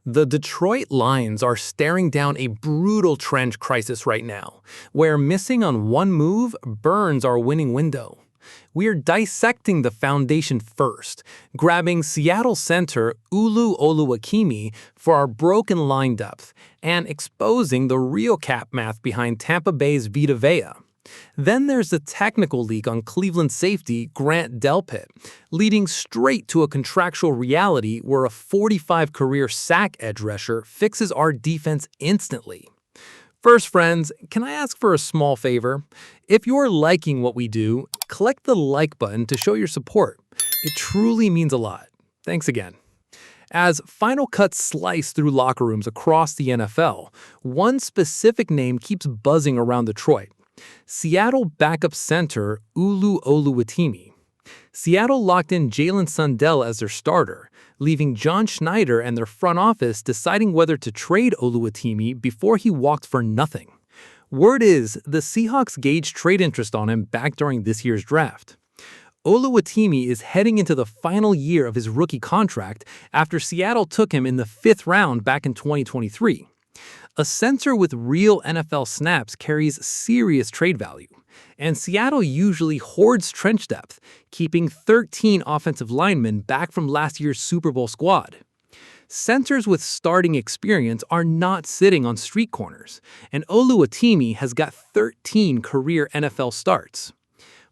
The Detroit Lions are staring down a brutal trench crisis right now, where missing on one move burns our winning window. We're dissecting the foundation first, grabbing Seattle center Oluwatimi for our broken line depth, and exposing the real cap math behind Tampa Bay's Vita. Then there's the technical leak on Cleveland safety Grant Delpit, leading straight to a contractual reality where a 45 career sack edge rusher fixes our defense instantly. First, friends, can I ask for a small favor? If you're liking what we do, click the like button to show your support. It truly means a lot. Thanks again. As final cuts slice through locker rooms across the NFL, one specific name keeps buzzing around Detroit. Seattle backup center Oluwatimi. Seattle locked in Jalen Sundell as their starter, leaving John Schneider and their front office deciding whether to trade Oluwatimi before he walked for nothing. Word is the Seahawks gauged trade interest on him back during this year's draft. Oluwatimi is heading into the final year of his rookie contract after Seattle took him in the 5th round back in 2023. A center with real NFL snaps carries serious trade value, and Seattle usually hoards trench depth, keeping 13 offensive linemen back from last year's Super Bowl squad. Centers with starting experience are not sitting on street corners, and Oluwatimi has got 13 career NFL starts.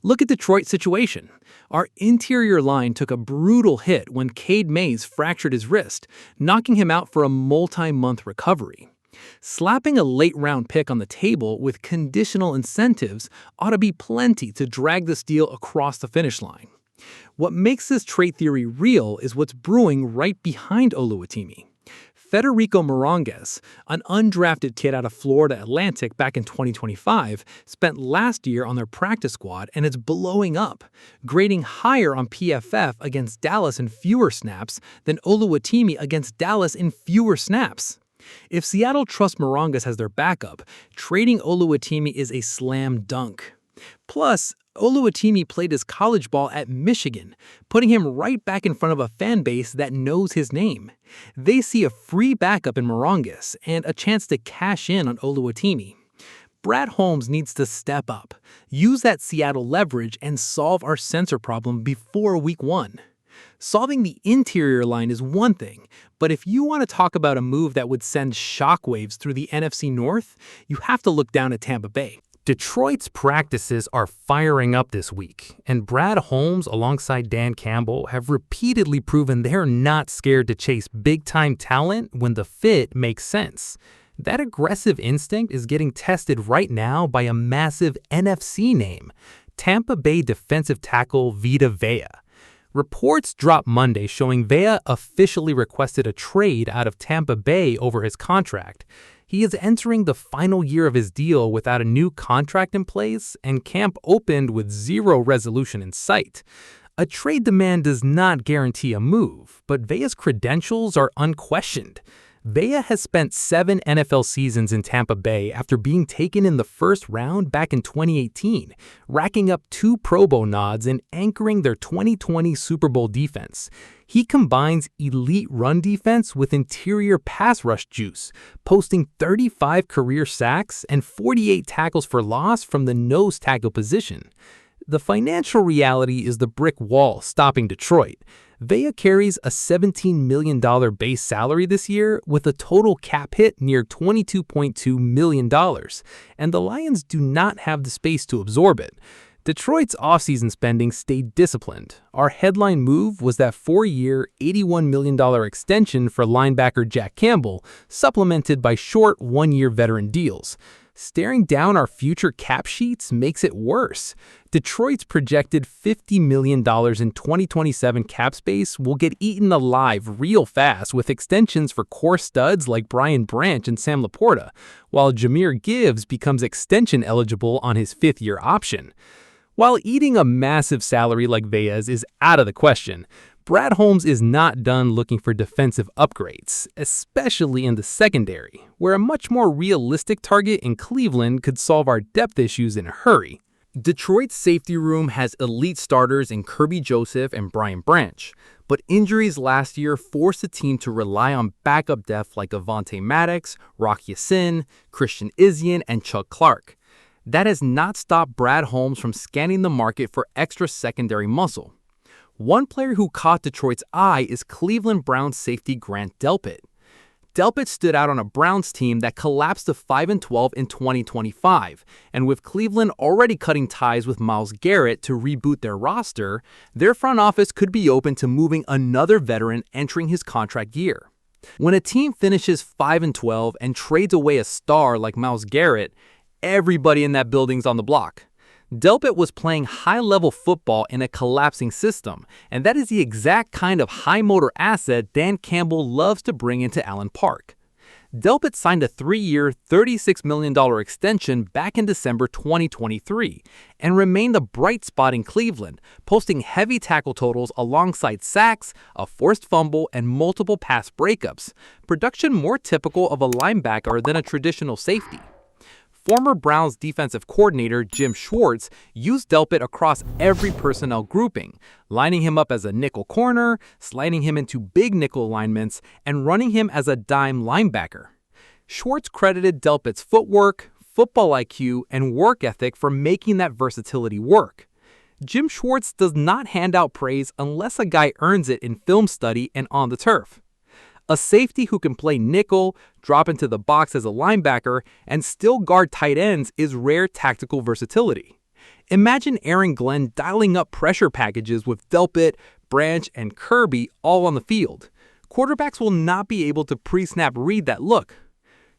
Look at Detroit's situation. Our interior line took a brutal hit when Cade Mays fractured his wrist, knocking him out for a multi-month recovery. Slapping a late-round pick on the table with conditional incentives ought to be plenty to drag this deal across the finish line. What makes this trade theory real is what's brewing right behind Oluwatimi. Federico Morongas, an undrafted kid out of Florida Atlantic back in 2025, spent last year on their practice squad and it's blowing up, grading higher on PFF against Dallas in fewer snaps than Oluwatimi against Dallas in fewer snaps. If Seattle trusts Morongas as their backup, trading Oluwatimi is a slam dunk. Plus, Oluwatimi played his college ball at Michigan, putting him right back in front of a fan base that knows his name. They see a free backup in Morongas and a chance to cash in on Oluwatimi. Brad Holmes needs to step up, use that Seattle leverage, and solve our center problem before week 1. Solving the interior line is one thing, but if you want to talk about a move that would send shockwaves through the NFC North, you have to look down at Tampa Bay. Detroit's practices are firing up this week, and Brad Holmes alongside Dan Campbell have repeatedly proven they're not scared to chase big-time talent when the fit makes sense. That aggressive instinct is getting tested right now by a massive NFC name, Tampa Bay defensive tackle Vita. Reports dropped Monday showing Vita officially requested a trade out of Tampa Bay over his contract. He is entering the final year of his deal without a new contract in place, and camp opened with zero resolution in sight. A trade demand does not guarantee a move, but Vita's credentials are unquestioned. Vita has spent 7 NFL seasons in Tampa Bay after being taken in the 1st round back in 2018, racking up 2 Pro Bowl nods and anchoring their 2020 Super Bowl defense. He combines elite run defense with interior pass rush juice, posting 35 career sacks and 48 tackles for loss from the nose tackle position. The financial reality is the brick wall stopping Detroit. Vita carries a $17 million base salary this year with a total cap hit near $22.2 million, and the Lions do not have the space to absorb it. Detroit's offseason spending stayed disciplined. Our headline move was that 4-year, $81 million extension for linebacker Jack Campbell, supplemented by short 1-year veteran deals. Staring down our future cap sheets makes it worse. Detroit's projected $50 million in 2027 cap space will get eaten alive real fast with extensions for core studs like Brian Branch and Sam Laporta, while Jahmyr Gibbs becomes extension eligible on his 5th-year option. While eating a massive salary like Vita's is out of the question, Brad Holmes is not done looking for defensive upgrades, especially in the secondary, where a much more realistic target in Cleveland could solve our depth issues in a hurry. Detroit's safety room has elite starters in Kirby Joseph and Brian Branch, But injuries last year forced the team to rely on backup depth like Avonte Maddox, Rock Ya-Sin, Christian Izien, and Chuck Clark. That has not stopped Brad Holmes from scanning the market for extra secondary muscle. One player who caught Detroit's eye is Cleveland Browns safety Grant Delpit. Delpit stood out on a Browns team that collapsed to 5-12 in 2025, and with Cleveland already cutting ties with Myles Garrett to reboot their roster, their front office could be open to moving another veteran entering his contract year. When a team finishes 5-12 and trades away a star like Myles Garrett, everybody in that building's on the block. Delpit was playing high-level football in a collapsing system, and that is the exact kind of high-motor asset Dan Campbell loves to bring into Allen Park. Delpit signed a 3-year, $36 million extension back in December 2023 and remained a bright spot in Cleveland, posting heavy tackle totals alongside sacks, a forced fumble, and multiple pass breakups, production more typical of a linebacker than a traditional safety. Former Browns defensive coordinator Jim Schwartz used Delpit across every personnel grouping, lining him up as a nickel corner, sliding him into big nickel alignments, and running him as a dime linebacker. Schwartz credited Delpit's footwork, football IQ, and work ethic for making that versatility work. Jim Schwartz does not hand out praise unless a guy earns it in film study and on the turf. A safety who can play nickel, drop into the box as a linebacker, and still guard tight ends is rare tactical versatility. Imagine Aaron Glenn dialing up pressure packages with Delpit, Branch, and Kirby all on the field. Quarterbacks will not be able to pre-snap read that look.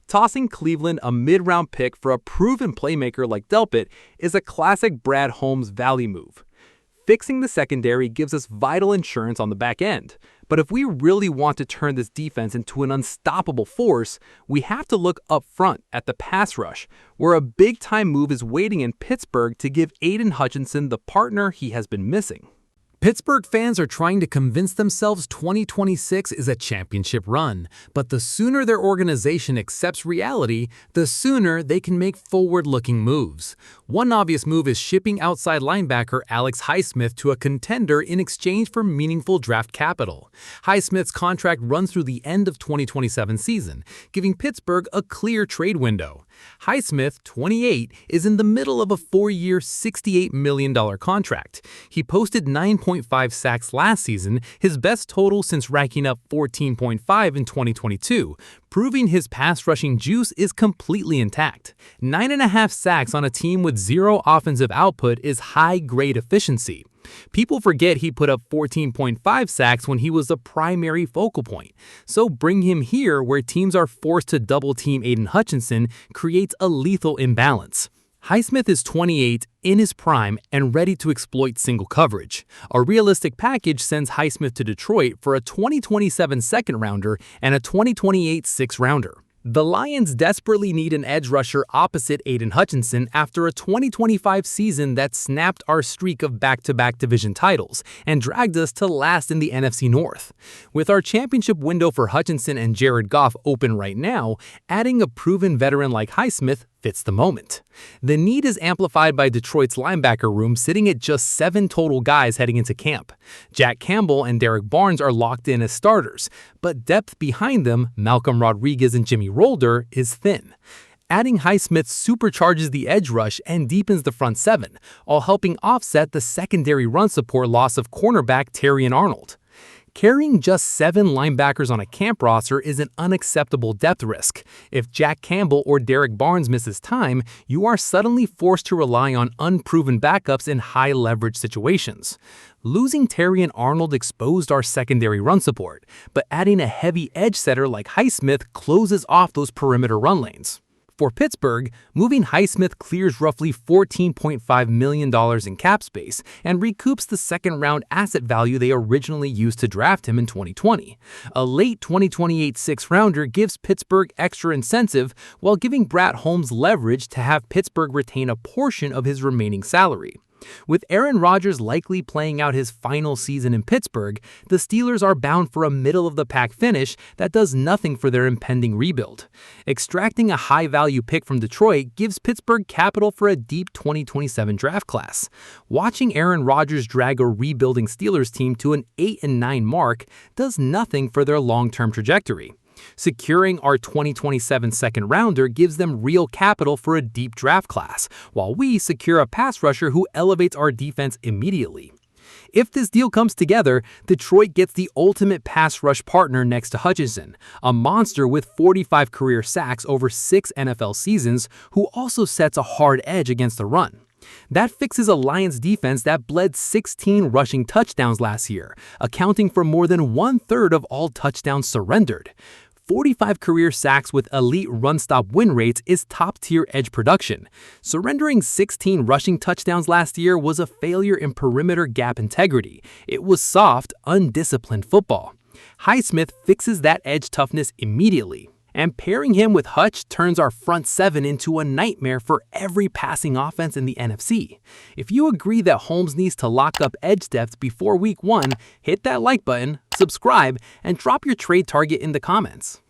Tossing Cleveland a mid-round pick for a proven playmaker like Delpit is a classic Brad Holmes value move. Fixing the secondary gives us vital insurance on the back end. But if we really want to turn this defense into an unstoppable force, we have to look up front at the pass rush, where a big-time move is waiting in Pittsburgh to give Aiden Hutchinson the partner he has been missing. Pittsburgh fans are trying to convince themselves 2026 is a championship run, but the sooner their organization accepts reality, the sooner they can make forward-looking moves. One obvious move is shipping outside linebacker Alex Highsmith to a contender in exchange for meaningful draft capital. Highsmith's contract runs through the end of 2027 season, giving Pittsburgh a clear trade window. Highsmith, 28, is in the middle of a 4-year, $68 million contract. He posted 9.5 sacks last season, his best total since racking up 14.5 in 2022, proving his pass-rushing juice is completely intact. 9.5 sacks on a team with zero offensive output is high-grade efficiency. People forget he put up 14.5 sacks when he was the primary focal point. So bring him here where teams are forced to double-team Aiden Hutchinson creates a lethal imbalance. Highsmith is 28, in his prime, and ready to exploit single coverage. A realistic package sends Highsmith to Detroit for a 2027 second-rounder and a 2028 sixth-rounder. The Lions desperately need an edge rusher opposite Aiden Hutchinson after a 2025 season that snapped our streak of back-to-back division titles and dragged us to last in the NFC North. With our championship window for Hutchinson and Jared Goff open right now, adding a proven veteran like Highsmith fits the moment. The need is amplified by Detroit's linebacker room sitting at just 7 total guys heading into camp. Jack Campbell and Derek Barnes are locked in as starters, but depth behind them, Malcolm Rodriguez and Jimmy Rolder, is thin. Adding Highsmith supercharges the edge rush and deepens the front 7, all helping offset the secondary run support loss of cornerback Terrion Arnold. Carrying just 7 linebackers on a camp roster is an unacceptable depth risk. If Jack Campbell or Derek Barnes misses time, you are suddenly forced to rely on unproven backups in high-leverage situations. Losing Terrion Arnold exposed our secondary run support, but adding a heavy edge setter like Highsmith closes off those perimeter run lanes. For Pittsburgh, moving Highsmith clears roughly $14.5 million in cap space and recoups the second-round asset value they originally used to draft him in 2020. A late 2028 sixth-rounder gives Pittsburgh extra incentive while giving Brad Holmes leverage to have Pittsburgh retain a portion of his remaining salary. With Aaron Rodgers likely playing out his final season in Pittsburgh, the Steelers are bound for a middle-of-the-pack finish that does nothing for their impending rebuild. Extracting a high-value pick from Detroit gives Pittsburgh capital for a deep 2027 draft class. Watching Aaron Rodgers drag a rebuilding Steelers team to an 8-9 mark does nothing for their long-term trajectory. Securing our 2027 second-rounder gives them real capital for a deep draft class, while we secure a pass rusher who elevates our defense immediately. If this deal comes together, Detroit gets the ultimate pass rush partner next to Hutchinson, a monster with 45 career sacks over 6 NFL seasons who also sets a hard edge against the run. That fixes a Lions defense that bled 16 rushing touchdowns last year, accounting for more than 1/3 of all touchdowns surrendered. 45 career sacks with elite run-stop win rates is top-tier edge production. Surrendering 16 rushing touchdowns last year was a failure in perimeter gap integrity. It was soft, undisciplined football. Highsmith fixes that edge toughness immediately. And pairing him with Hutch turns our front seven into a nightmare for every passing offense in the NFC. If you agree that Holmes needs to lock up edge depth before Week 1, hit that like button, subscribe, and drop your trade target in the comments.